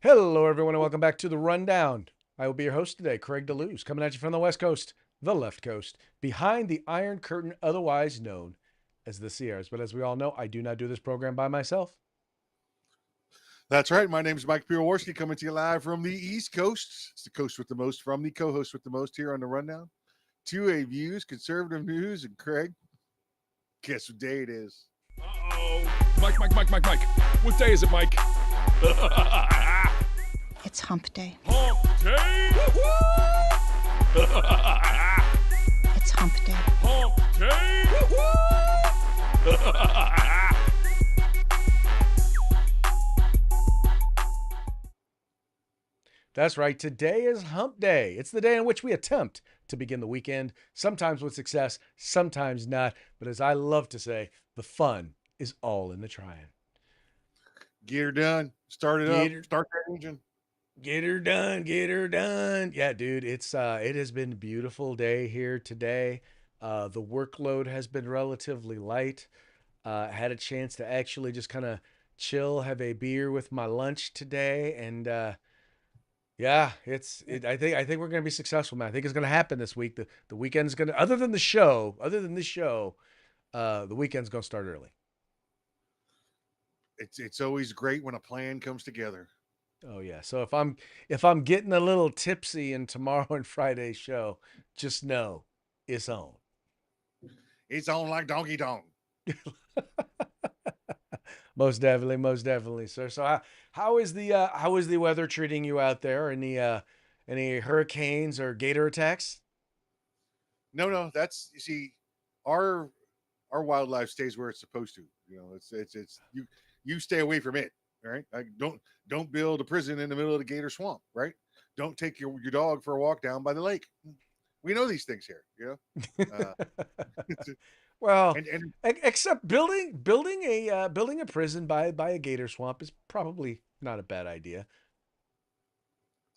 Hello, everyone, and welcome back to the Rundown. I will be your host today, Craig DeLuz, coming at you from the West Coast, the left coast, behind the Iron Curtain, otherwise known as the Sierras. But as we all know, I do not do this program by myself. That's right. My name is Mike Pirowarski, coming to you live from the East Coast. It's the coast with the most from the co-host with the most here on the Rundown. 2A Views, conservative news, and Craig, guess what day it is? Uh-oh. Mike. What day is it, Mike? It's hump day. Hump day! It's hump day. Hump day! That's right. Today is Hump Day. It's the day in which we attempt to begin the weekend, sometimes with success, sometimes not. But as I love to say, the fun is all in the trying. Get her done. Start it up. Start that engine. Get her done. Get her done. Yeah, dude, it has been a beautiful day here today. The workload has been relatively light. Had a chance to actually just kind of chill, have a beer with my lunch today, and yeah, I think we're gonna be successful, man. I think it's gonna happen this week. The weekend's gonna, other than this show, the weekend's gonna start early. It's always great when a plan comes together. Oh yeah. So if I'm getting a little tipsy in tomorrow and Friday's show, just know it's on. It's on like donkey dong. Most definitely, sir. So how is the weather treating you out there? Any hurricanes or gator attacks? No, that's you see, our wildlife stays where it's supposed to. You know, it's you stay away from it. All right. Like don't build a prison in the middle of the gator swamp, right? Don't take your dog for a walk down by the lake. We know these things here, you know. Well, and except building a prison by a gator swamp is probably not a bad idea.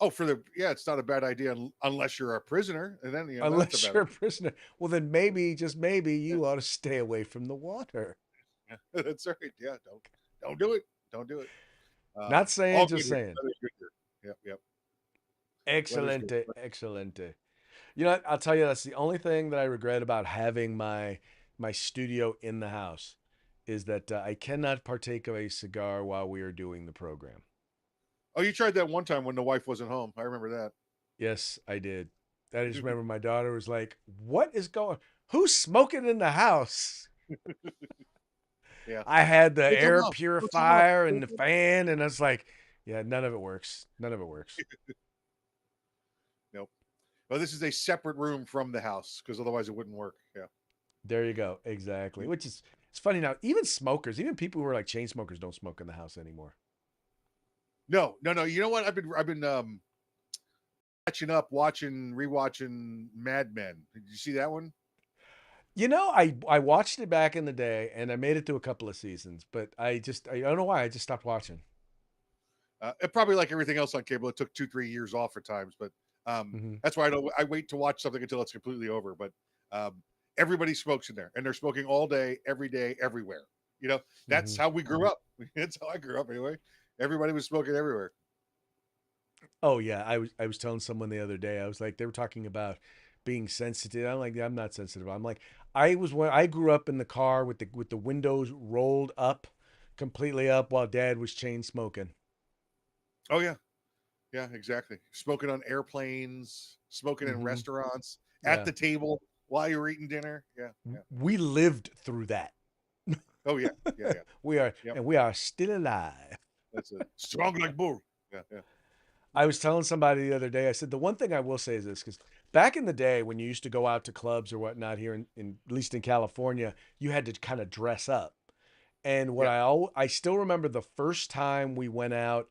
oh, it's not a bad idea unless you're a prisoner, and then that's Unless a bad you're a idea. prisoner. Well, then maybe, just maybe, you ought to stay away from the water. Yeah, that's right. Yeah, don't do it. Don't do it. Not saying, All just good here. saying. Weather's good here. Yep. Weather's good. Excelente, excelente. You know what? I'll tell you, that's the only thing that I regret about having my studio in the house is that I cannot partake of a cigar while we are doing the program. Oh, you tried that one time when the wife wasn't home. I remember that. Yes, I did. I just remember my daughter was like, "What is going? Who's smoking in the house?" Yeah. I had the Go tell air mom. Go tell mom. purifier and the fan, and I was like, "Yeah, none of it works. None of it works." Nope. Well, this is a separate room from the house because otherwise it wouldn't work. Yeah. There you go. Exactly. Which is, it's funny now. Even smokers, even people who are like chain smokers, don't smoke in the house anymore. No. You know what? I've been catching up, rewatching Mad Men. Did you see that one? You know, I watched it back in the day, and I made it through a couple of seasons, but I don't know why I just stopped watching. It probably like everything else on cable. It took 2-3 years off at times, but Hmm. that's why I wait to watch something until it's completely over. But everybody smokes in there, and they're smoking all day, every day, everywhere. You know, that's Hmm. how we grew up. That's how I grew up anyway. Everybody was smoking everywhere. Oh yeah, I was telling someone the other day. I was like, they were talking about being sensitive. I'm like, I'm not sensitive. I'm like, when I grew up in the car with the windows rolled up, completely up, while Dad was chain smoking. Oh yeah, exactly. Smoking on airplanes, smoking in Hmm. restaurants, at Yeah, the table while you're eating dinner. Yeah. we lived through that. Oh yeah. Yep. We are still alive. That's a strong like bull. Yeah. I was telling somebody the other day, I said, the one thing I will say is this, because back in the day when you used to go out to clubs or whatnot here at least in California, you had to kind of dress up. And Yeah. I still remember the first time we went out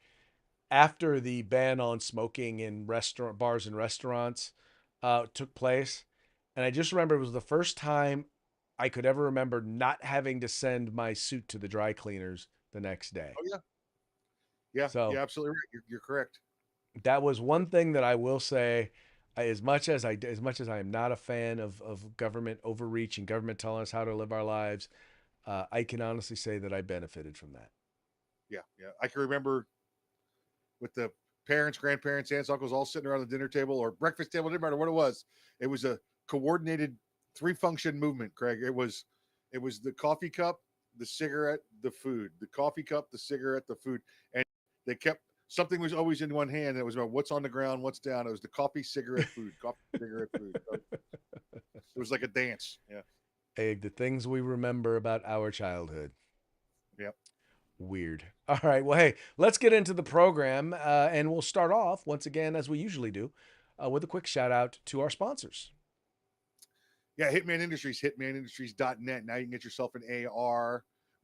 after the ban on smoking in bars and restaurants took place. And I just remember it was the first time I could ever remember not having to send my suit to the dry cleaners the next day. Oh yeah. So Yeah. Absolutely right. You're correct. that was one thing that I will say. As much as I am not a fan of government overreach and government telling us how to live our lives, I can honestly say that I benefited from that. Yeah. I can remember with the parents, grandparents, aunts, uncles all sitting around the dinner table or breakfast table, didn't matter what it was. It was a coordinated three function movement, Craig. It was the coffee cup, the cigarette, the food. The coffee cup, the cigarette, the food. And they kept something was always in one hand. And it was about what's on the ground, what's down. It was the coffee, cigarette, food, coffee, cigarette, food. It was like a dance. Yeah. Hey, the things we remember about our childhood. Yep. Weird. All right. Well, hey, let's get into the program. And we'll start off, once again, as we usually do, with a quick shout out to our sponsors. Yeah, Hitman Industries, hitmanindustries.net. Now you can get yourself an AR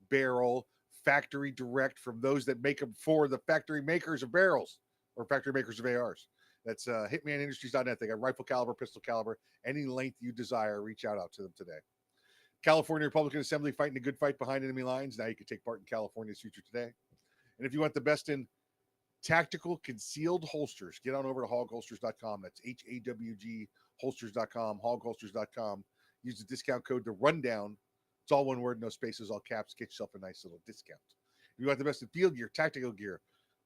barrel factory direct from those that make them for the factory makers of barrels or factory makers of ARs. That's hitmanindustries.net. They got rifle caliber, pistol caliber, any length you desire. Reach out to them today. California Republican Assembly fighting a good fight behind enemy lines. Now you can take part in California's future today. And if you want the best in tactical concealed holsters, get on over to hogholsters.com. That's HAWG holsters.com, hogholsters.com. Use the discount code the rundown. It's all one word, no spaces, all caps. Get yourself a nice little discount. If you want the best in field gear, tactical gear,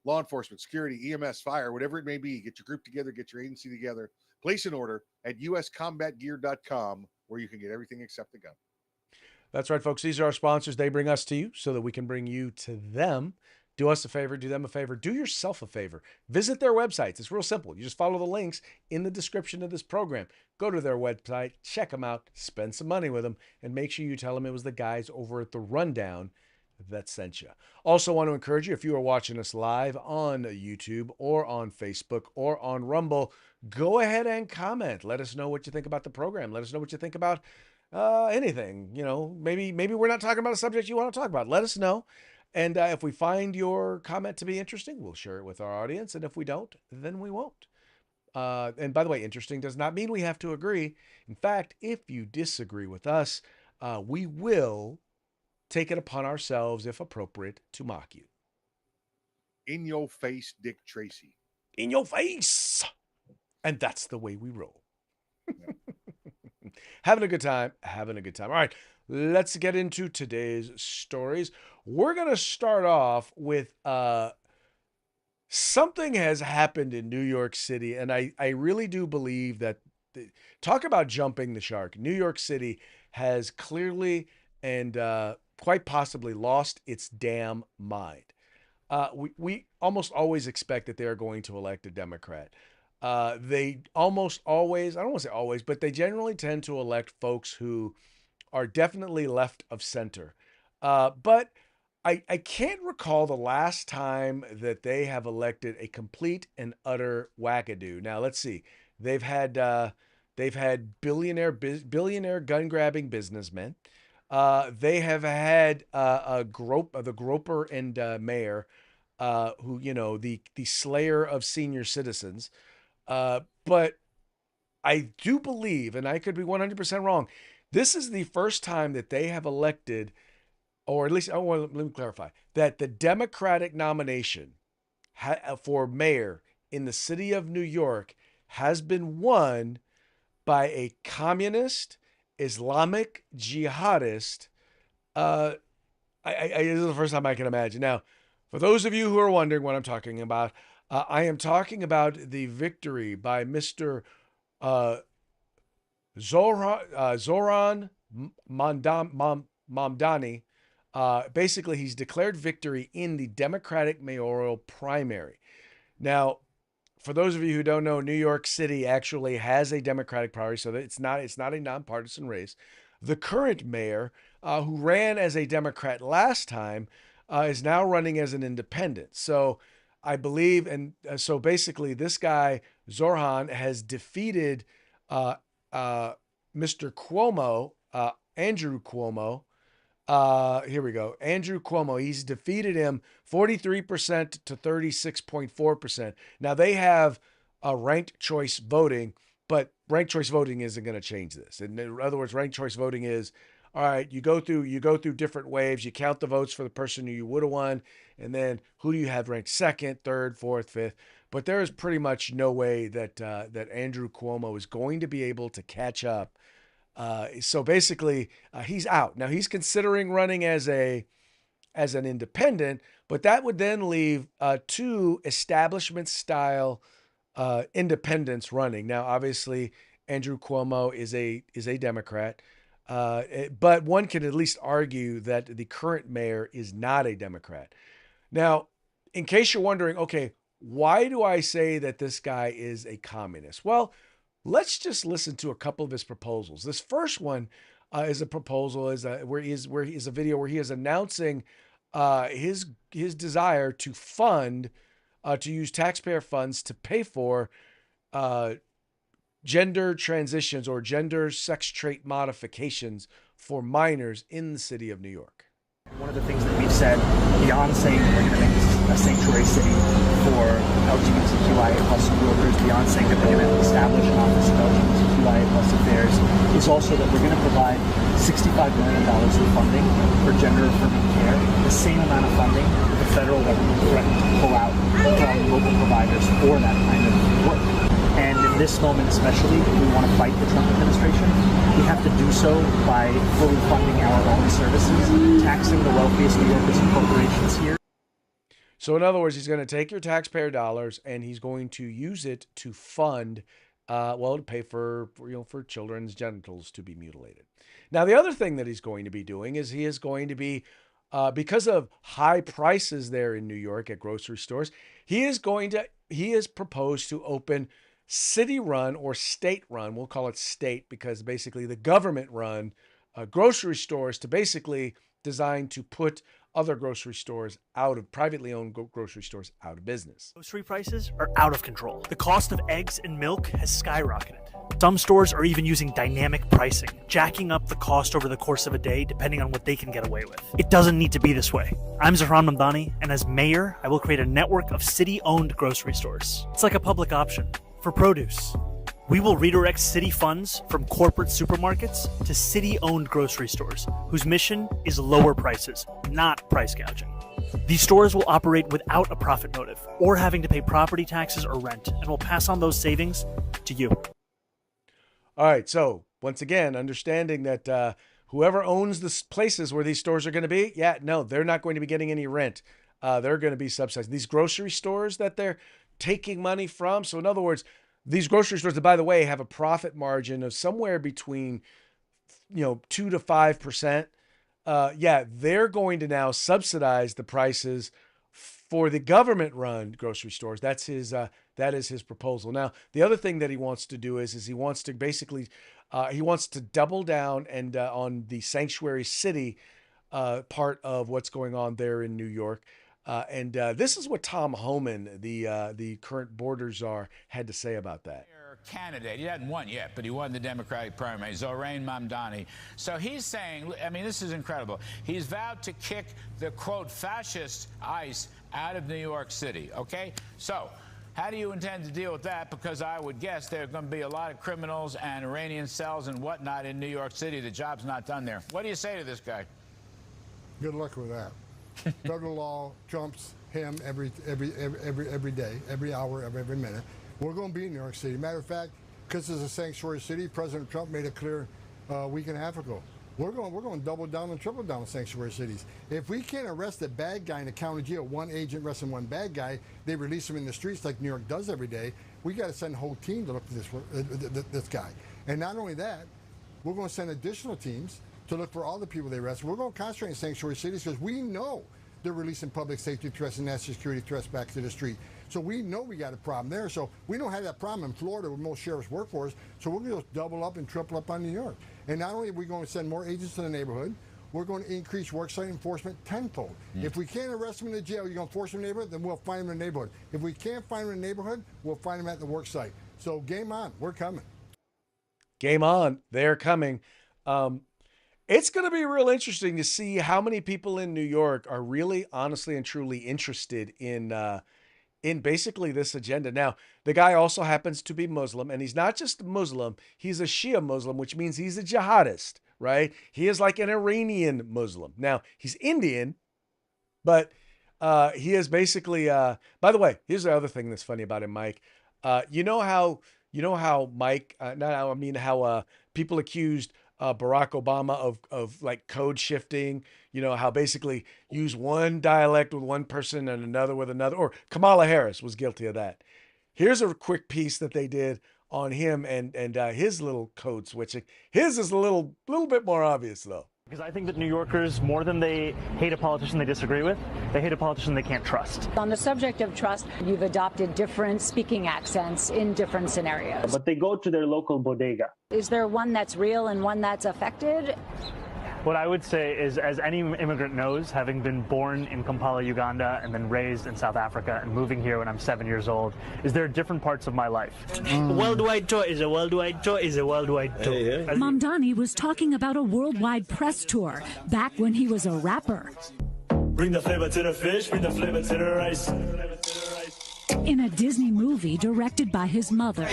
law enforcement, security, EMS, fire, whatever it may be, get your group together, get your agency together. Place an order at uscombatgear.com where you can get everything except the gun. That's right, folks. These are our sponsors. They bring us to you so that we can bring you to them. Do us a favor, do them a favor, do yourself a favor. Visit their websites. It's real simple. You just follow the links in the description of this program. Go to their website, check them out, spend some money with them, and make sure you tell them it was the guys over at The Rundown that sent you. Also want to encourage you, if you are watching us live on YouTube or on Facebook or on Rumble, go ahead and comment. Let us know what you think about the program. Let us know what you think about anything. Maybe we're not talking about a subject you want to talk about. Let us know. And if we find your comment to be interesting, we'll share it with our audience. And if we don't, then we won't. And by the way, interesting does not mean we have to agree. In fact, if you disagree with us, we will take it upon ourselves, if appropriate, to mock you. In your face, Dick Tracy. In your face. And that's the way we roll. Having a good time. All right, let's get into today's stories. We're going to start off with something has happened in New York City, and I really do believe that, talk about jumping the shark. New York City has clearly and quite possibly lost its damn mind. We almost always expect that they are going to elect a Democrat. They almost always, I don't want to say always, but they generally tend to elect folks who are definitely left of center. But I can't recall the last time that they have elected a complete and utter wackadoo. Now let's see. They've had billionaire gun grabbing businessmen. They have had the groper and mayor, who the slayer of senior citizens. But I do believe, and I could be 100% wrong, this is the first time that they have elected, or at least, let me clarify, that the Democratic nomination for mayor in the city of New York has been won by a communist, Islamic jihadist. This is the first time I can imagine. Now, for those of you who are wondering what I'm talking about, I am talking about the victory by Mr. Zoran Mamdani. Basically, he's declared victory in the Democratic mayoral primary. Now, for those of you who don't know, New York City actually has a Democratic primary, so that it's not a nonpartisan race. The current mayor, who ran as a Democrat last time, is now running as an independent. So I believe, and so basically, this guy Zorhan has defeated Mr. Cuomo, Andrew Cuomo. Here we go. Andrew Cuomo. He's defeated him 43% to 36.4%. Now they have a ranked choice voting, but ranked choice voting isn't going to change this. In other words, ranked choice voting is, all right, you go through different waves. You count the votes for the person who you would have won, and then who do you have ranked second, third, fourth, fifth. But there is pretty much no way that Andrew Cuomo is going to be able to catch up. So basically, he's out. Now he's considering running as an independent, But that would then leave two establishment-style independents running. Now, obviously, Andrew Cuomo is a Democrat, but one can at least argue that the current mayor is not a Democrat. Now, in case you're wondering, okay, why do I say that this guy is a communist? Well, let's just listen to a couple of his proposals. This first one is a proposal where he is a video where he is announcing his desire to fund to use taxpayer funds to pay for uh, gender transitions or gender sex trait modifications for minors in the city of New York. One of the things that we've said, beyond saying that we're going to make this a sanctuary city for LGBTQIA plus workers, beyond saying that we're going to establish an office of LGBTQIA plus affairs, is also that we're going to provide $65 million in funding for gender-affirming care, the same amount of funding that the federal government threatened to pull out from local providers for that kind of work. And in this moment especially, if we want to fight the Trump administration, we have to do so by fully funding our own services, taxing the wealthiest New Yorkers and corporations here. So in other words, he's going to take your taxpayer dollars and he's going to use it to fund, to pay for children's genitals to be mutilated. Now, the other thing that he's going to be doing is he is going to be, because of high prices there in New York at grocery stores, he has proposed to open city-run or state-run, we'll call it state because basically the government-run grocery stores to basically designed to put other grocery stores privately owned grocery stores out of business. Grocery prices are out of control. The cost of eggs and milk has skyrocketed. Some stores are even using dynamic pricing, jacking up the cost over the course of a day depending on what they can get away with. It doesn't need to be this way. I'm Zahran Mamdani, and as mayor, I will create a network of city-owned grocery stores. It's like a public option for produce. We will redirect city funds from corporate supermarkets to city-owned grocery stores, whose mission is lower prices, not price gouging. These stores will operate without a profit motive or having to pay property taxes or rent, and will pass on those savings to you. All right, so once again, understanding that whoever owns the places where these stores are going to be, they're not going to be getting any rent. They're going to be subsidized. These grocery stores that they're taking money from. So in other words, these grocery stores that, by the way, have a profit margin of somewhere between, 2 to 5%. They're going to now subsidize the prices for the government-run grocery stores. That is his proposal. Now, the other thing that he wants to do is he wants to basically he wants to double down and on the sanctuary city part of what's going on there in New York. This is what Tom Homan, the current border czar, had to say about that. Candidate. He hasn't won yet, but he won the Democratic primary, Zohran Mamdani. So he's saying, this is incredible. He's vowed to kick the, quote, fascist ICE out of New York City, okay? So how do you intend to deal with that? Because I would guess there are going to be a lot of criminals and Iranian cells and whatnot in New York City. The job's not done there. What do you say to this guy? Good luck with that. Federal law trumps him every day, every hour, every minute. We're going to be in New York City. Matter of fact, because it's a sanctuary city, President Trump made it clear a week and a half ago. We're going to double down and triple down on sanctuary cities. If we can't arrest a bad guy in a county jail, one agent arresting one bad guy, they release him in the streets like New York does every day. We got to send a whole team to look for this guy. And not only that, we're going to send additional teams to look for all the people they arrest. We're going to concentrate in sanctuary cities because we know they're releasing public safety threats and national security threats back to the street. So we know we got a problem there. So we don't have that problem in Florida where most sheriffs work for us. So we're going to double up and triple up on New York. And not only are we going to send more agents to the neighborhood, we're going to increase worksite enforcement tenfold. If we can't arrest them in the jail, you're going to force them in the neighborhood, then we'll find them in the neighborhood. If we can't find them in the neighborhood, we'll find them at the worksite. So game on. We're coming. Game on. They're coming. It's going to be real interesting to see how many people in New York are really, honestly, and truly interested in basically this agenda. Now, the guy also happens to be Muslim, and he's not just Muslim, he's a Shia Muslim, which means he's a jihadist, right? He is like an Iranian Muslim. Now, he's Indian, but he is basically, by the way, here's the other thing that's funny about him, Mike. You know how Mike, how people accused Barack Obama of like code shifting, how basically use one dialect with one person and another with another, or Kamala Harris was guilty of that. Here's a quick piece that they did on him and his little code switching. His is a little bit more obvious though. Because I think that New Yorkers, more than they hate a politician they disagree with, they hate a politician they can't trust. On the subject of trust, you've adopted different speaking accents in different scenarios. But they go to their local bodega. Is there one that's real and one that's affected? What I would say is, as any immigrant knows, having been born in Kampala, Uganda, and then raised in South Africa and moving here when I'm 7 years old, is there are different parts of my life. Worldwide tour is a worldwide tour is a worldwide tour. Mamdani was talking about a worldwide press tour back when he was a rapper. Bring the flavor to the fish, bring the flavor to the rice. In a Disney movie directed by his mother.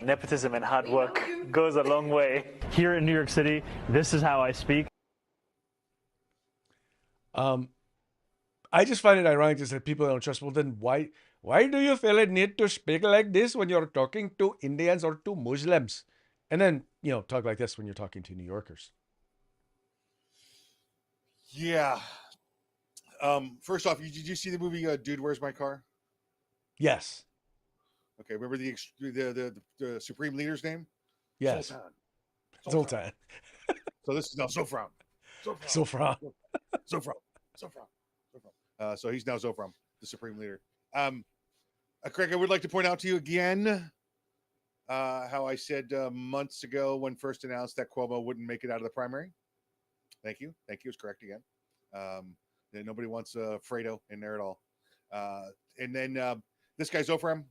Nepotism and hard work goes a long way. Here in New York City, this is how I speak. I just find it ironic to say people don't trust. Well, then why do you feel a need to speak like this when you're talking to Indians or to Muslims? And then, talk like this when you're talking to New Yorkers. Yeah. First off, did you see the movie Dude, Where's My Car? Yes. Okay, remember the Supreme Leader's name? Yes. Zoltan. So this is now Zofran. Zofran. So he's now Zofran, the Supreme Leader. Craig, I would like to point out to you again how I said months ago when first announced that Cuomo wouldn't make it out of the primary. Thank you. It's correct again. Nobody wants Fredo in there at all. And then this guy Zofran,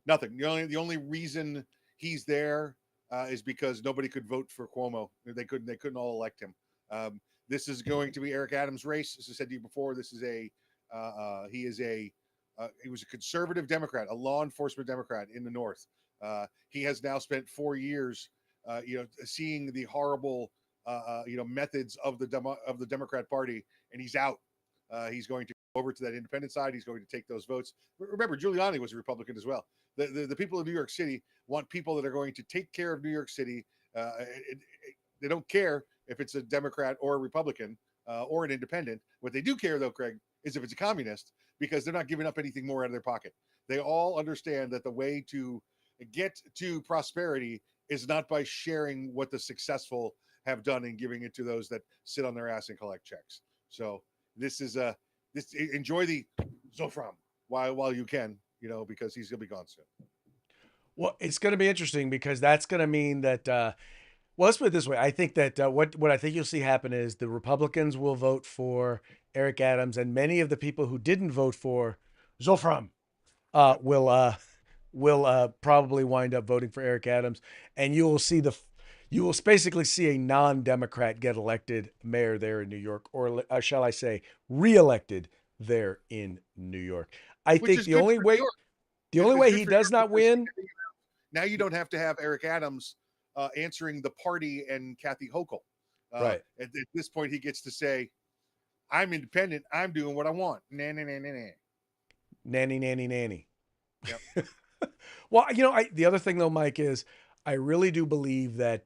nothing. The only reason he's there is because nobody could vote for Cuomo. They couldn't all elect him. This is going to be Eric Adams' race. As I said to you before, this is he was a conservative Democrat, a law enforcement Democrat in the North. He has now spent 4 years, seeing the horrible, methods of the Democrat Party, and he's out. He's going to go over to that independent side. He's going to take those votes. Remember, Giuliani was a Republican as well. The people of New York City want people that are going to take care of New York City. They don't care if it's a Democrat or a Republican or an independent. What they do care, though, Craig, is if it's a communist, because they're not giving up anything more out of their pocket. They all understand that the way to get to prosperity is not by sharing what the successful have done and giving it to those that sit on their ass and collect checks. So this is enjoy the Zofram while you can, because he's gonna be gone soon. Well, it's going to be interesting because that's going to mean that. Well, let's put it this way. I think that what I think you'll see happen is the Republicans will vote for Eric Adams, and many of the people who didn't vote for Zofram will probably wind up voting for Eric Adams, and you will basically see a non-Democrat get elected mayor there in New York, or shall I say, reelected there in New York. I think the only way he does not win. Now you don't have to have Eric Adams answering the party and Kathy Hochul. Right. At this point, he gets to say, "I'm independent. I'm doing what I want." Nanny. Yep. Well, the other thing though, Mike, is I really do believe that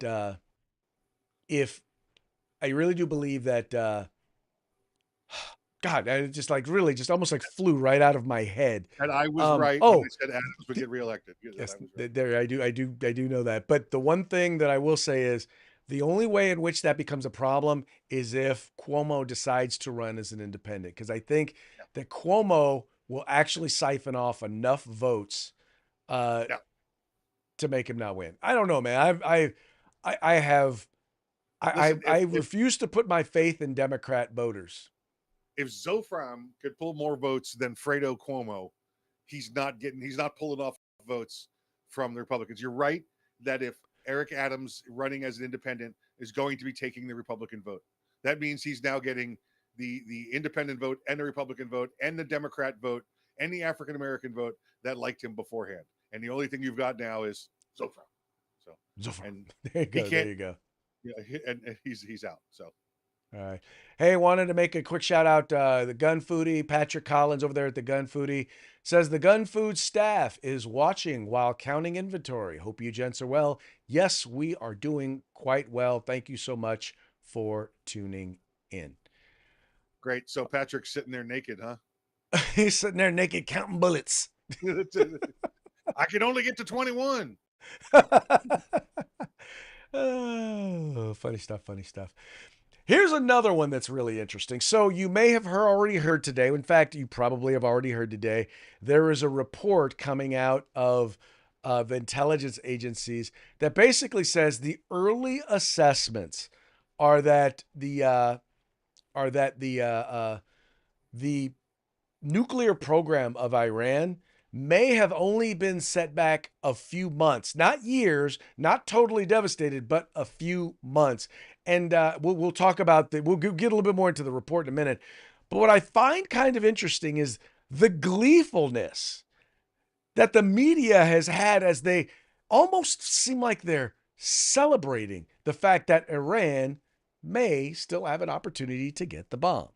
God, I just almost flew right out of my head. And I was right when I said Adams would get reelected. Yes, right. there I do know that. But the one thing that I will say is the only way in which that becomes a problem is if Cuomo decides to run as an independent, because I think that Cuomo will actually siphon off enough votes to make him not win. I don't know, man. I refuse to put my faith in Democrat voters. If Zofram could pull more votes than Fredo Cuomo, he's not pulling off votes from the Republicans. You're right that if Eric Adams running as an independent is going to be taking the Republican vote, that means he's now getting the independent vote and the Republican vote and the Democrat vote and the African American vote that liked him beforehand. And the only thing you've got now is Zofram. So Zofram. And there you go. and he's out. So All right. Hey, wanted to make a quick shout out. The Gun Foodie, Patrick Collins over there at the Gun Foodie says the Gun Food staff is watching while counting inventory. Hope you gents are well. Yes, we are doing quite well. Thank you so much for tuning in. Great. So Patrick's sitting there naked, huh? He's sitting there naked counting bullets. I can only get to 21. Oh, funny stuff, funny stuff. Here's another one that's really interesting. So you may have already heard today. In fact, you probably have already heard today. There is a report coming out of intelligence agencies that basically says the early assessments are that the nuclear program of Iran may have only been set back a few months, not years, not totally devastated, but a few months. And we'll talk about that. We'll get a little bit more into the report in a minute. But what I find kind of interesting is the gleefulness that the media has had as they almost seem like they're celebrating the fact that Iran may still have an opportunity to get the bomb.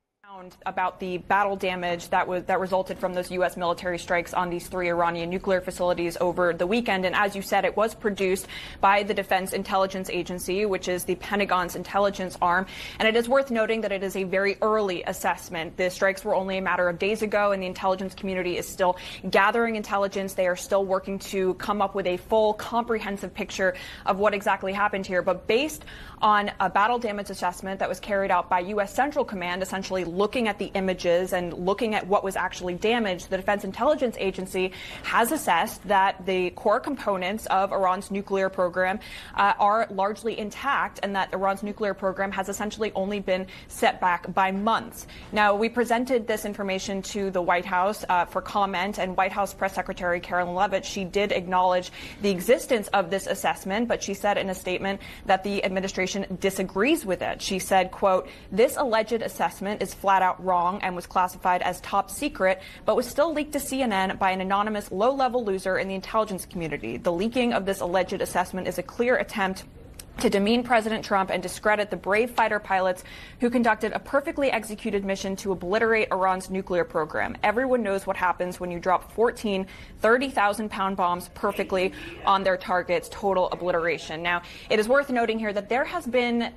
About the battle damage that resulted from those U.S. military strikes on these 3 Iranian nuclear facilities over the weekend. And as you said, it was produced by the Defense Intelligence Agency, which is the Pentagon's intelligence arm. And it is worth noting that it is a very early assessment. The strikes were only a matter of days ago, and the intelligence community is still gathering intelligence. They are still working to come up with a full, comprehensive picture of what exactly happened here. But based on a battle damage assessment that was carried out by U.S. Central Command, essentially looking at the images and looking at what was actually damaged, the Defense Intelligence Agency has assessed that the core components of Iran's nuclear program are largely intact, and that Iran's nuclear program has essentially only been set back by months. Now, we presented this information to the White House for comment, and White House Press Secretary Carolyn Leavitt, she did acknowledge the existence of this assessment, but she said in a statement that the administration disagrees with it. She said, quote, "This alleged assessment is flat out wrong and was classified as top secret, but was still leaked to CNN by an anonymous low-level loser in the intelligence community. The leaking of this alleged assessment is a clear attempt to demean President Trump and discredit the brave fighter pilots who conducted a perfectly executed mission to obliterate Iran's nuclear program. Everyone knows what happens when you drop 14 30,000-pound bombs perfectly on their targets, total obliteration." Now, it is worth noting here that there has been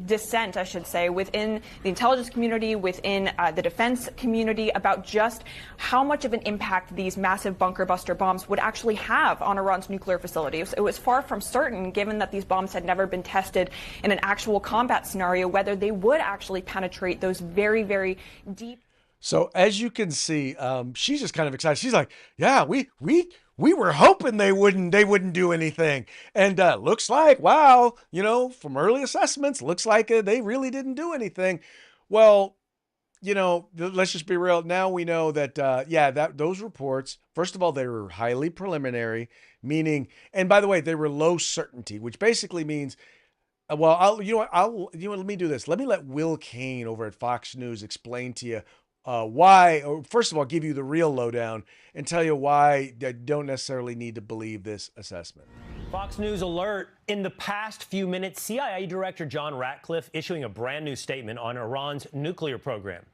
dissent, I should say, within the intelligence community, within the defense community, about just how much of an impact these massive bunker buster bombs would actually have on Iran's nuclear facilities. It was far from certain, given that these bombs had never been tested in an actual combat scenario, whether they would actually penetrate those very, very deep. So as you can see, she's just kind of excited. She's like, "Yeah, we were hoping they wouldn't do anything, and looks like, wow, from early assessments, looks like they really didn't do anything." Well, let's just be real. Now we know that, that those reports, first of all, they were highly preliminary, meaning, and by the way, they were low certainty, which basically means, let me do this. Let me let Will Kane over at Fox News explain to you why, or first of all, give you the real lowdown and tell you why you don't necessarily need to believe this assessment. Fox News alert. In the past few minutes, CIA Director John Ratcliffe issuing a brand new statement on Iran's nuclear program.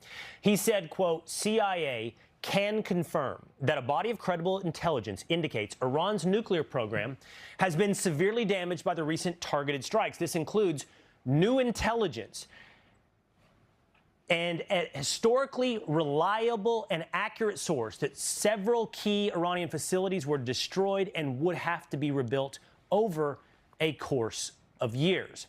He said, quote, "CIA can confirm that a body of credible intelligence indicates Iran's nuclear program has been severely damaged by the recent targeted strikes. This includes new intelligence and a historically reliable and accurate source that several key Iranian facilities were destroyed and would have to be rebuilt over a course of years."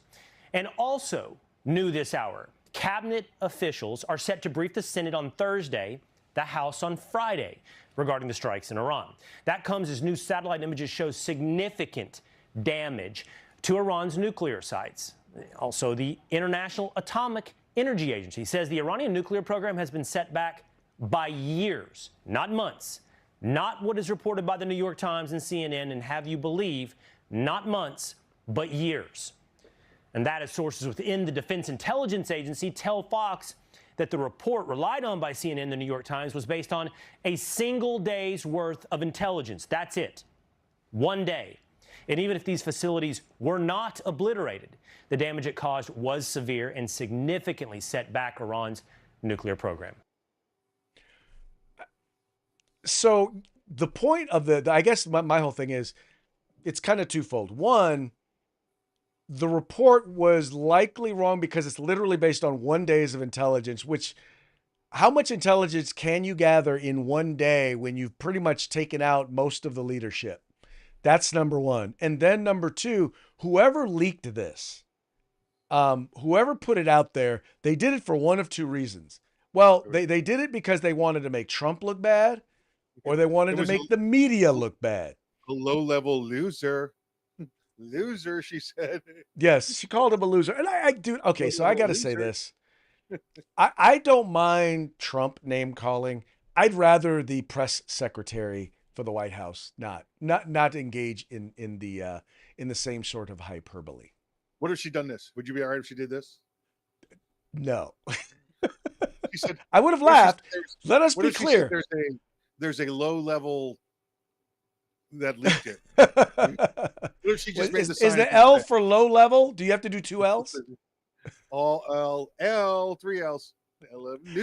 And also new this hour, cabinet officials are set to brief the Senate on Thursday, the House on Friday, regarding the strikes in Iran. That comes as new satellite images show significant damage to Iran's nuclear sites. Also, the International Atomic Energy Agency says the Iranian nuclear program has been set back by years, not months. Not what is reported by the New York Times and CNN, and have you believe, not months, but years. And that, as sources within the Defense Intelligence Agency tell Fox that the report relied on by CNN and the New York Times was based on a single day's worth of intelligence. That's it. One day. And even if these facilities were not obliterated, the damage it caused was severe and significantly set back Iran's nuclear program. So the point of I guess my whole thing is, it's kind of twofold. One, the report was likely wrong because it's literally based on 1 day of intelligence, which, how much intelligence can you gather in 1 day when you've pretty much taken out most of the leadership? That's number one. And then number two, whoever leaked this, whoever put it out there, they did it for one of two reasons. Well, they did it because they wanted to make Trump look bad, or they wanted to make the media look bad. A low-level loser. Loser, she said. Yes, she called him a loser. And I do. Okay, so I got to say this. I don't mind Trump name calling. I'd rather the press secretary for the White House not engage in the same sort of hyperbole. What if she done this? Would you be all right if she did this? No. She said, I would have laughed. Let us be clear. There's a low level that leaked it. What if she just made the is the L for low level? Do you have to do two L's? All L, 3 L's.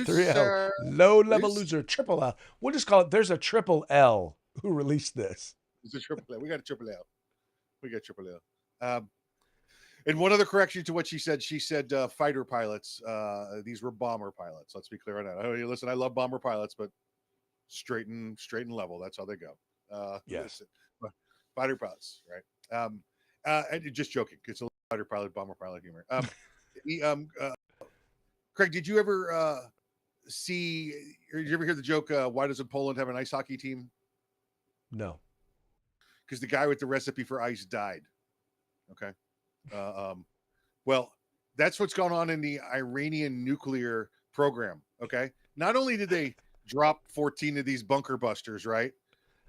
Three L. Low level loser, triple L. We'll just call it, there's a triple L who released this. It's a triple L. We got a triple L. And one other correction to what she said fighter pilots. These were bomber pilots. Let's be clear on that. Oh, listen, I love bomber pilots, but straight and level. That's how they go. Yes. Listen, fighter pilots, right? And just joking. It's a fighter pilot, bomber pilot humor. Craig, did you ever see, or did you ever hear the joke, why doesn't Poland have an ice hockey team? No. Because the guy with the recipe for ice died. Okay. Well, that's what's going on in the Iranian nuclear program. Okay. Not only did they drop 14 of these bunker busters, right?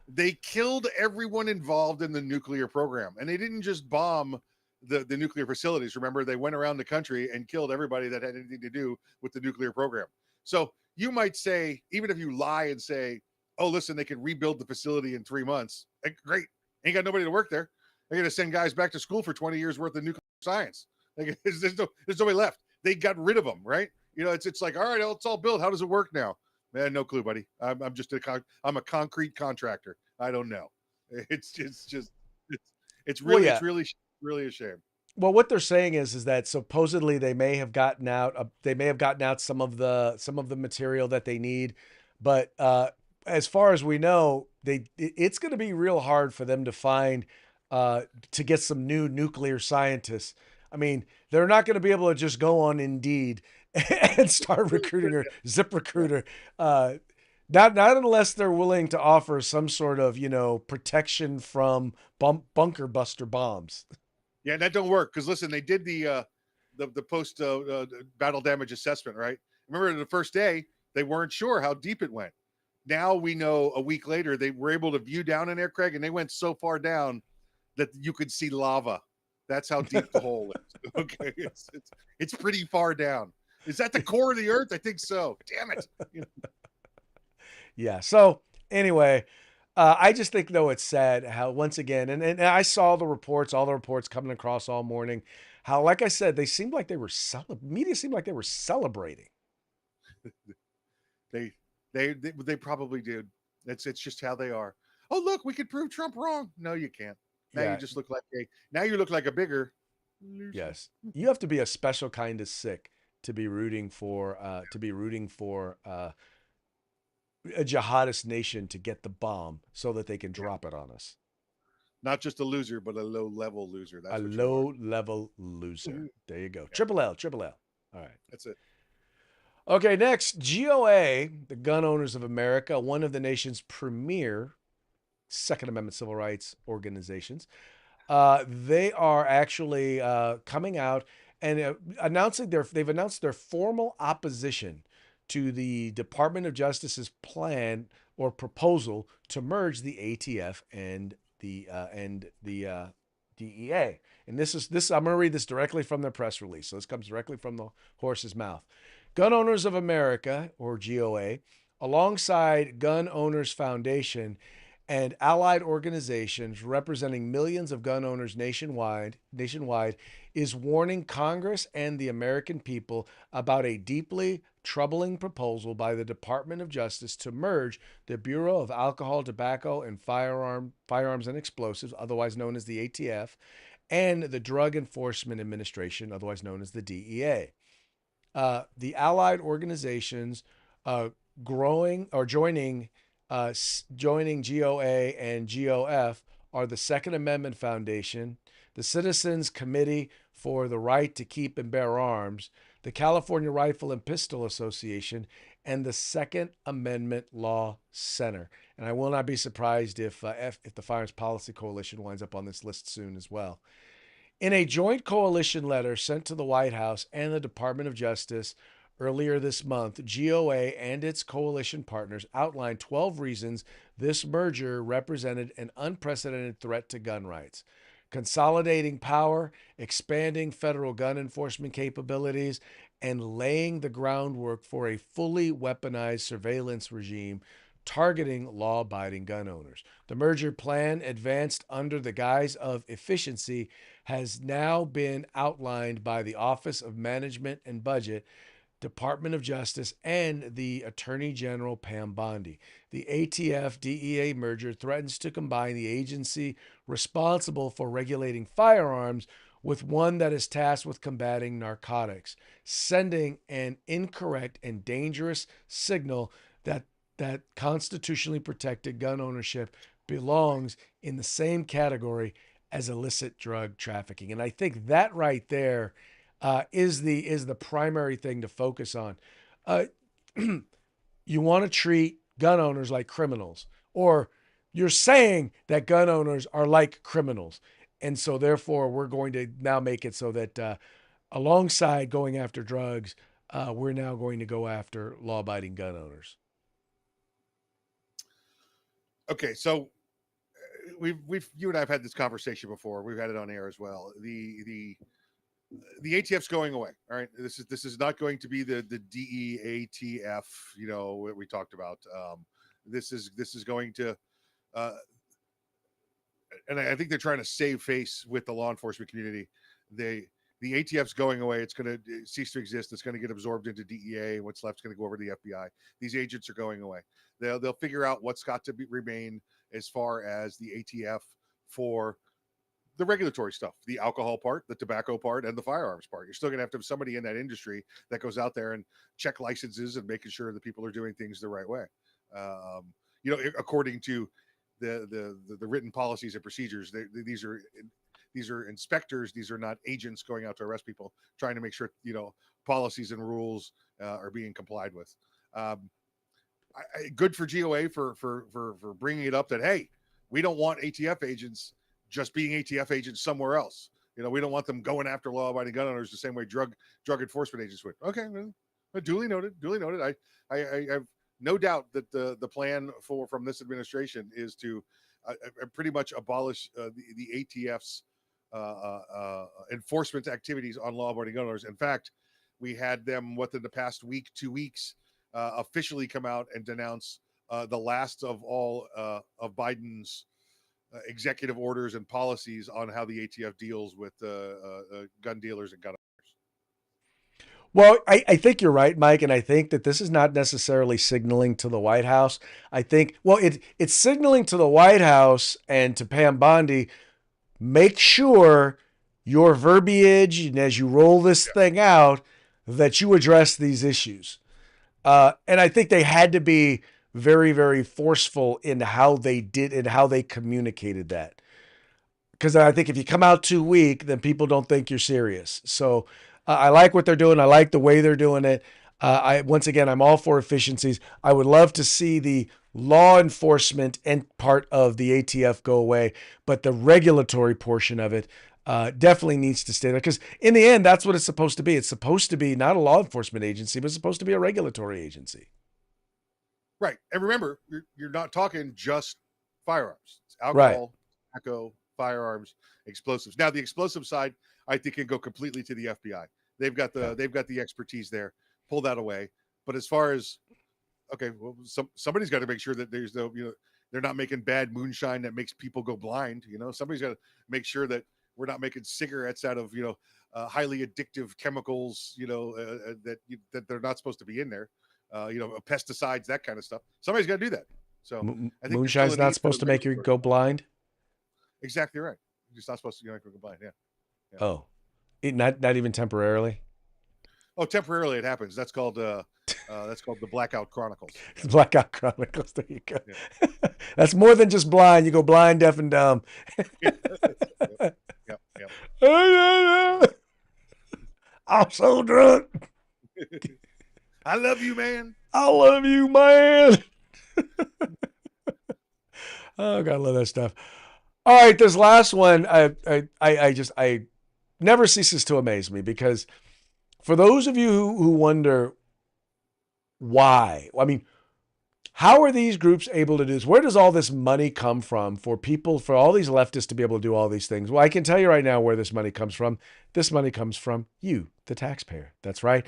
They killed everyone involved in the nuclear program. And they didn't just bomb the nuclear facilities. Remember, they went around the country and killed everybody that had anything to do with the nuclear program. So you might say, even if you lie and say, oh, listen, they can rebuild the facility in 3 months. Great. Ain't got nobody to work there. They're going to send guys back to school for 20 years worth of nuclear science. There's nobody left. They got rid of them, right? You know, it's like, all right, it's all built. How does it work now? Man, no clue, buddy. I'm just I'm a concrete contractor. I don't know. It's really, it's really a shame. Well, what they're saying is that supposedly they may have gotten out some of the material that they need, but as far as we know, it's going to be real hard for them to find to get some new nuclear scientists. I mean, they're not going to be able to just go on Indeed and start recruiting or ZipRecruiter. Not unless they're willing to offer some sort of, protection from bunker buster bombs. Yeah, that don't work because listen, they did the post battle damage assessment, right? Remember the first day they weren't sure how deep it went. Now we know a week later they were able to view down in there, Craig, and they went so far down that you could see lava. That's how deep the hole is. Okay, it's pretty far down. Is that the core of the earth? I think so. Damn it. Yeah. So anyway, I just think though it's sad how once again, and I saw all the reports coming across all morning, how, like I said, they seemed like they were media seemed like they were celebrating. They probably did. It's just how they are. Oh, look, we could prove Trump wrong. No, you can't. Now you just look like you look like a bigger loser. Yes. You have to be a special kind of sick to be rooting for a jihadist nation to get the bomb so that they can drop it on us. Not just a loser, but a low-level loser. That's a low-level loser. There you go. Yeah. Triple L. All right. That's it. Okay, next, GOA, the Gun Owners of America, one of the nation's premier Second Amendment civil rights organizations. They are actually coming out and they've announced their formal opposition to the Department of Justice's plan or proposal to merge the ATF and the DEA. And this I'm going to read this directly from their press release. So this comes directly from the horse's mouth. Gun Owners of America, or GOA, alongside Gun Owners Foundation and allied organizations representing millions of gun owners nationwide is warning Congress and the American people about a deeply troubling proposal by the Department of Justice to merge the Bureau of Alcohol, Tobacco, and Firearms and Explosives, otherwise known as the ATF, and the Drug Enforcement Administration, otherwise known as the DEA. The allied organizations growing or joining GOA and GOF are the Second Amendment Foundation, the Citizens Committee for the Right to Keep and Bear Arms, the California Rifle and Pistol Association, and the Second Amendment Law Center. And I will not be surprised if the Firearms Policy Coalition winds up on this list soon as well. In a joint coalition letter sent to the White House and the Department of Justice earlier this month, GOA and its coalition partners outlined 12 reasons this merger represented an unprecedented threat to gun rights. Consolidating power, expanding federal gun enforcement capabilities, and laying the groundwork for a fully weaponized surveillance regime targeting law-abiding gun owners. The merger plan, advanced under the guise of efficiency, has now been outlined by the Office of Management and Budget, Department of Justice, and the Attorney General Pam Bondi. The ATF-DEA merger threatens to combine the agency responsible for regulating firearms with one that is tasked with combating narcotics, sending an incorrect and dangerous signal that constitutionally protected gun ownership belongs in the same category as illicit drug trafficking. And I think that right there is the primary thing to focus on. You want to treat gun owners like criminals, or you're saying that gun owners are like criminals. And so therefore we're going to now make it so that alongside going after drugs, we're now going to go after law-abiding gun owners. Okay, so we've you and I have had this conversation before. We've had it on air as well. The ATF's going away. All right, this is not going to be the DEATF. You know what we talked about. This is going to, and I think they're trying to save face with the law enforcement community. The ATF's going away. It's going to cease to exist. It's going to get absorbed into DEA. What's left is going to go over to the FBI. These agents are going away. They'll figure out what's got to remain as far as the ATF for the regulatory stuff, the alcohol part, the tobacco part, and the firearms part. You're still going to have somebody in that industry that goes out there and check licenses and making sure that people are doing things the right way. According to the written policies and procedures, these are inspectors. These are not agents going out to arrest people, trying to make sure, policies and rules are being complied with. Good for GOA for bringing it up that, hey, we don't want ATF agents just being ATF agents somewhere else. We don't want them going after law-abiding gun owners the same way drug enforcement agents would. Okay, duly noted. I have no doubt that the plan from this administration is to pretty much abolish the ATF's enforcement activities on law-abiding gun owners. In fact, we had them within the past 2 weeks officially come out and denounce the last of all of Biden's executive orders and policies on how the ATF deals with gun dealers and gun owners. Well, I think you're right, Mike, and I think that this is not necessarily signaling to the White House. I think, it's signaling to the White House and to Pam Bondi, make sure your verbiage, and as you roll this thing out, that you address these issues. And I think they had to be very, very forceful in how they did and how they communicated that. Because I think if you come out too weak, then people don't think you're serious. So I like what they're doing. I like the way they're doing it. Once again, I'm all for efficiencies. I would love to see the law enforcement and part of the ATF go away, but the regulatory portion of it definitely needs to stay there, because in the end, that's what it's supposed to be. It's supposed to be not a law enforcement agency, but it's supposed to be a regulatory agency. Right. And remember, you're not talking just firearms. It's alcohol, tobacco, firearms, explosives. Now, the explosive side, I think, can go completely to the FBI. They've got the expertise there. Pull that away. But as far as, okay, well, somebody's got to make sure that there's no, they're not making bad moonshine that makes people go blind. Somebody's got to make sure that we're not making cigarettes out of highly addictive chemicals. That they're not supposed to be in there. Pesticides, that kind of stuff. Somebody's got to do that. So I think Moonshine's not supposed to make you go blind. Exactly right. You're just not supposed to go blind. Yeah. Oh, not even temporarily. Oh, temporarily it happens. That's called the Blackout Chronicles. Blackout Chronicles. There you go. Yeah. That's more than just blind. You go blind, deaf, and dumb. Yep. I'm so drunk. I love you, man. I love you, man. Oh, God, I love that stuff. All right, this last one, I never ceases to amaze me, because for those of you who wonder why, I mean, how are these groups able to do this? Where does all this money come from for all these leftists to be able to do all these things? Well, I can tell you right now where this money comes from. This money comes from you, the taxpayer. That's right.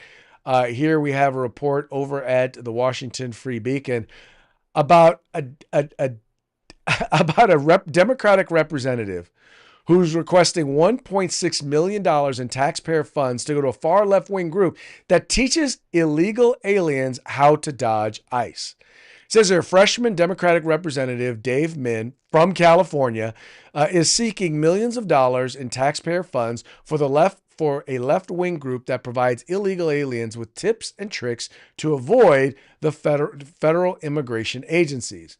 Here we have a report over at the Washington Free Beacon about a Democratic representative who's requesting $1.6 million in taxpayer funds to go to a far left-wing group that teaches illegal aliens how to dodge ICE. It says their freshman Democratic representative, Dave Min, from California, is seeking millions of dollars in taxpayer funds for a left-wing group that provides illegal aliens with tips and tricks to avoid the federal immigration agencies.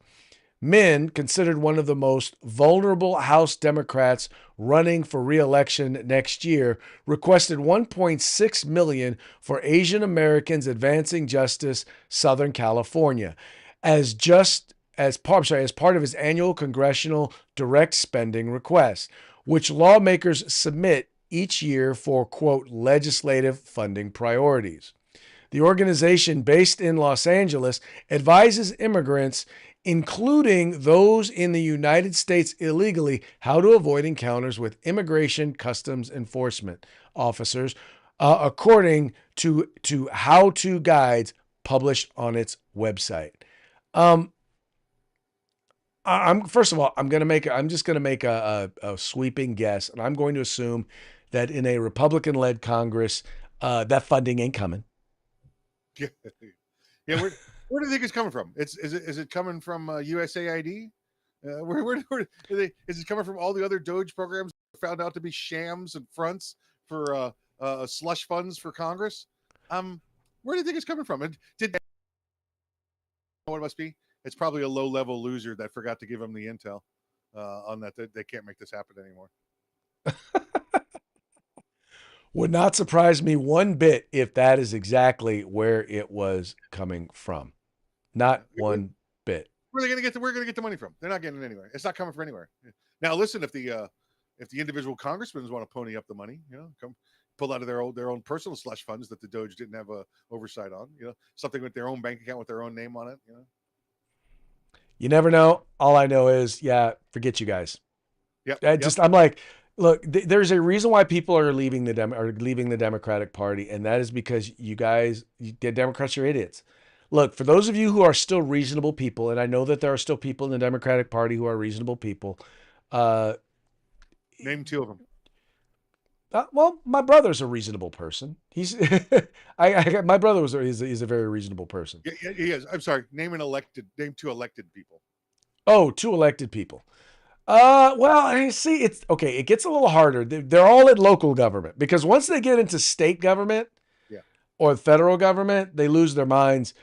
Min, considered one of the most vulnerable House Democrats running for re-election next year, requested $1.6 million for Asian Americans Advancing Justice Southern California as part of his annual congressional direct spending request, which lawmakers submit each year for, quote, legislative funding priorities. The organization, based in Los Angeles, advises immigrants, including those in the United States illegally, how to avoid encounters with immigration customs enforcement officers, according to how-to guides published on its website. First of all, I'm just going to make a sweeping guess, and I'm going to assume that in a Republican-led Congress, that funding ain't coming. Yeah. Where do you think it's coming from? Is it coming from USAID? Is it coming from all the other Doge programs that found out to be shams and fronts for slush funds for Congress? Where do you think it's coming from? And what it must be? It's probably a low-level loser that forgot to give them the intel on that. They can't make this happen anymore. Would not surprise me one bit if that is exactly where it was coming from. Not one bit. Where are they going to get we're going to get the money from? They're not getting it anywhere. It's not coming from anywhere. Now, listen, if the individual congressmen want to pony up the money, come pull out of their own personal slush funds that the Doge didn't have oversight on, something with their own bank account with their own name on it, You never know. All I know is, forget you guys. I'm like, look, there's a reason why people are leaving the Democratic Party, and that is because the Democrats are idiots. Look, for those of you who are still reasonable people, and I know that there are still people in the Democratic Party who are reasonable people. Name two of them. Well, my brother's a reasonable person. He's, my brother is a very reasonable person. Yeah, he is. I'm sorry. Name two elected people. Oh, two elected people. Well, see, it's okay. It gets a little harder. They're all at local government, because once they get into state government or federal government, they lose their minds.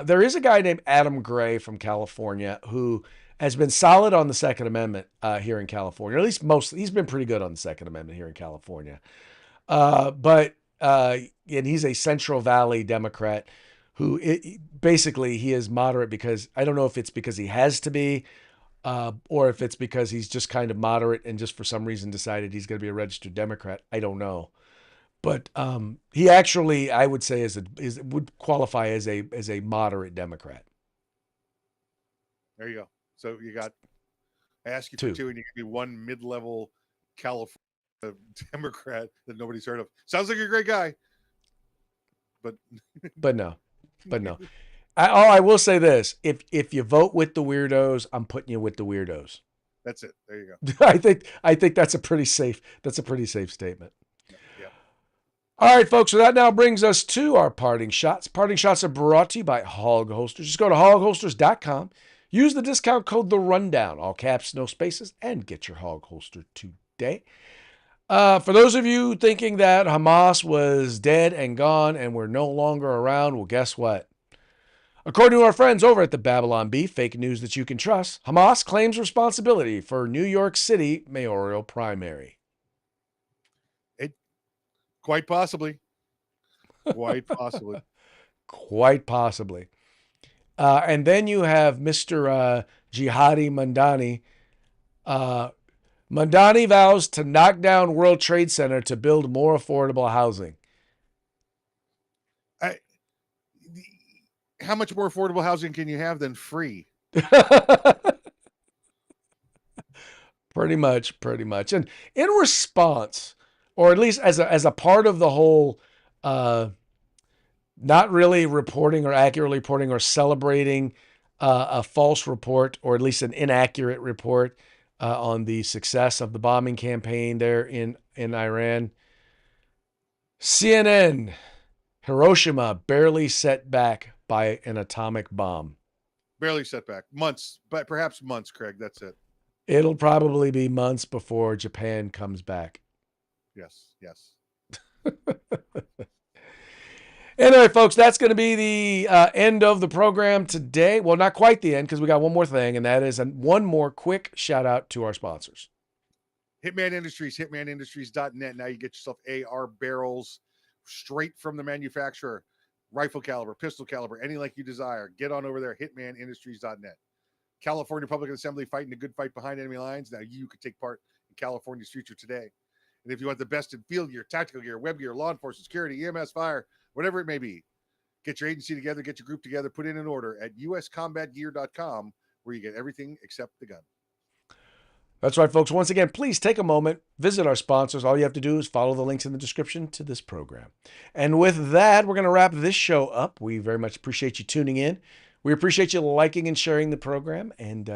There is a guy named Adam Gray from California who has been solid on the Second Amendment here in California. At least he's been pretty good on the Second Amendment here in California. And he's a Central Valley Democrat who basically he is moderate because I don't know if it's because he has to be, or if it's because he's just kind of moderate and just for some reason decided he's going to be a registered Democrat. I don't know. But he actually, I would say, would qualify as a moderate Democrat. There you go. So I ask you for two, and you give me one mid-level California Democrat that nobody's heard of. Sounds like a great guy, but no. I will say this: if you vote with the weirdos, I'm putting you with the weirdos. That's it. There you go. I think that's a pretty safe statement. Yep. All right, folks. So that now brings us to our parting shots. Parting shots are brought to you by Hog Holsters. Just go to hogholsters.com. Use the discount code The Rundown, all caps, no spaces, and get your hog holster today. For those of you thinking that Hamas was dead and gone and we're no longer around, well, guess what? According to our friends over at the Babylon Bee, fake news that you can trust, Hamas claims responsibility for New York City mayoral primary. Quite possibly. Quite possibly. Quite possibly. And then you have Mr. Jihadi Mandani. Mandani vows to knock down World Trade Center to build more affordable housing. How much more affordable housing can you have than free? Pretty much. And in response, or at least as a part of the whole not really reporting or accurately reporting or celebrating a false report, or at least an inaccurate report on the success of the bombing campaign there in Iran, CNN, Hiroshima barely set back by an atomic bomb. Barely set back. Months, but perhaps months, Craig. That's it. It'll probably be months before Japan comes back. Yes. Anyway, folks, that's going to be the end of the program today. Well, not quite the end, because we got one more thing, and that is one more quick shout out to our sponsors. Hitman Industries, hitmanindustries.net. Now you get yourself AR barrels straight from the manufacturer. Rifle caliber, pistol caliber, any like you desire. Get on over there, hitmanindustries.net. California Public Assembly fighting a good fight behind enemy lines. Now you could take part in California's future today. And if you want the best in field gear, tactical gear, web gear, law enforcement, security, EMS, fire, whatever it may be, get your agency together, get your group together, put in an order at uscombatgear.com, where you get everything except the gun. That's right, folks. Once again, please take a moment, visit our sponsors. All you have to do is follow the links in the description to this program. And with that, we're going to wrap this show up. We very much appreciate you tuning in. We appreciate you liking and sharing the program, and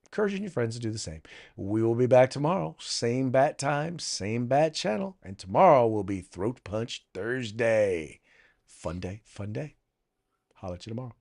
encouraging your friends to do the same. We will be back tomorrow. Same bat time, same bat channel. And tomorrow will be Throat Punch Thursday. Fun day. Holler at you tomorrow.